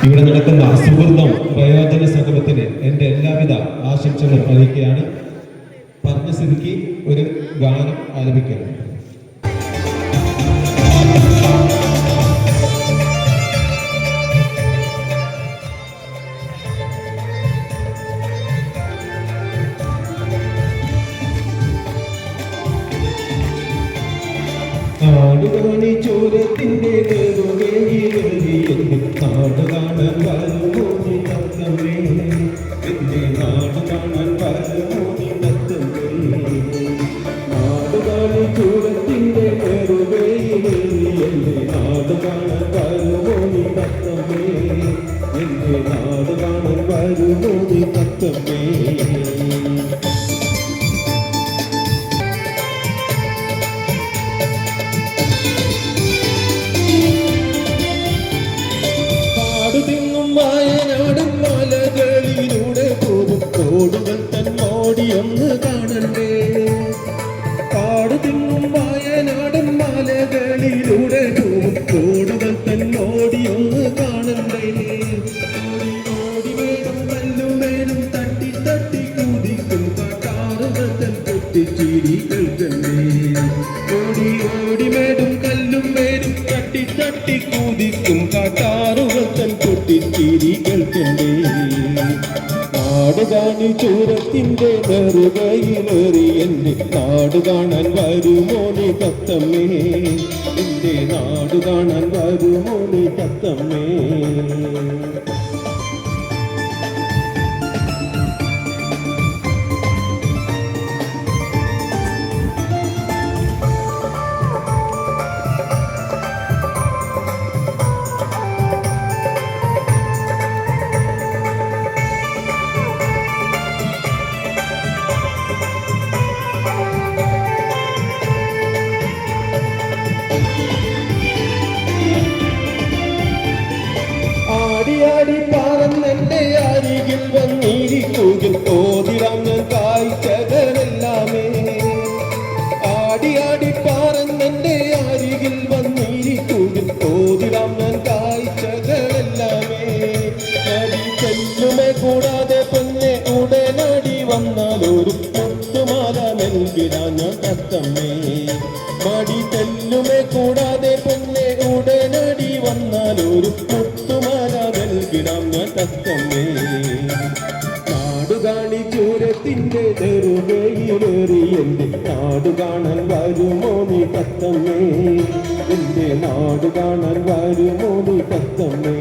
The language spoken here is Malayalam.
ഇവിടെ നടക്കുന്ന സുഹൃതം പ്രയോജന സംഗമത്തിന് എൻ്റെ എല്ലാവിധ ആശംസകളും അറിയിക്കുകയാണ്. പറഞ്ഞ സ്ഥിതിക്ക് ഒരു ഗാനം ആലപിക്കണം. നാടുകാണി ചോരത്തിൻ്റെ നാട് കാണാൻ വരുമോ നീ തത്തമ്മേ, എന്റെ നാട് കാണാൻ വരുമോ നീ തത്തമ്മേ. നാടുകാണി ചോരത്തിൻ്റെ എന്റെ നാട് കാണാൻ വരുമോ നീ തത്തമ്മേ, എന്റെ നാട് കാണാൻ വരുമോ നീ തത്തമ്മേ. വയനാടൻ മലകളിലൂടെ പോകും തോടുകൾ തന്നോടിയൊന്ന് കാണണ്ടേ. കാട് തിങ്ങും വയനാടൻ മലകളിലൂടെ പോകും തോടുകൾ തന്നോടിയൊന്ന് കാണണ്ടേ. ഓടി വേണം കല്ലുമേലും തട്ടി തട്ടി കുതിക്കും കാട്ടാറുകൾ തൻ പൊട്ടിച്ചിരികൾ കണ്ടേ. ഓടി മേടും കല്ലും മേലും തട്ടി തട്ടി കുതിക്കും കാട്ടാറുകൾ തൻ പൊട്ടിച്ചിരികൾ കണ്ടേ. നാട് കാണി ചൂരത്തിൻ്റെ നെറുകയിലേറി എൻ്റെ നാട് കാണാൻ വരുമോ നീ തത്തമ്മേ, എൻ്റെ നാട് കാണാൻ വരുമോ നീ തത്തമ്മേ. ആടിയാടി പറന്നെൻ്റെ അരികിൽ വന്നിരിക്കുകിൽ തോതിരാം ഞാൻ കാഴ്ചകളെല്ലാമേ. ആടിയാടി പറന്നെൻ്റെ അരികിൽ വന്നിരിക്കുകിൽ തോതിരാം ഞാൻ കാഴ്ചകളെല്ലാമേ. അടി ചെല്ലുമേ കൂടാതെ പൊന്നെ ഉടനടി വന്നാലൊരു മുത്തുമാല നൽകിടാൻ ഞാൻ തത്തമ്മേ. മടി ചെല്ലുമേ കൂടാതെ പൊന്നെ ഉടനടി വന്നാലൊരു മുത്തുമാല നൽകിടാം ഞാൻ തത്തമ്മേ. നാടുകാണി ചൂരത്തിൻ്റെ നെറുകയിലേറി എൻ്റെ നാട് കാണാൻ വരുമോ നീ തത്തമ്മേ, എൻ്റെ നാട് കാണാൻ വരുമോ നീ തത്തമ്മേ.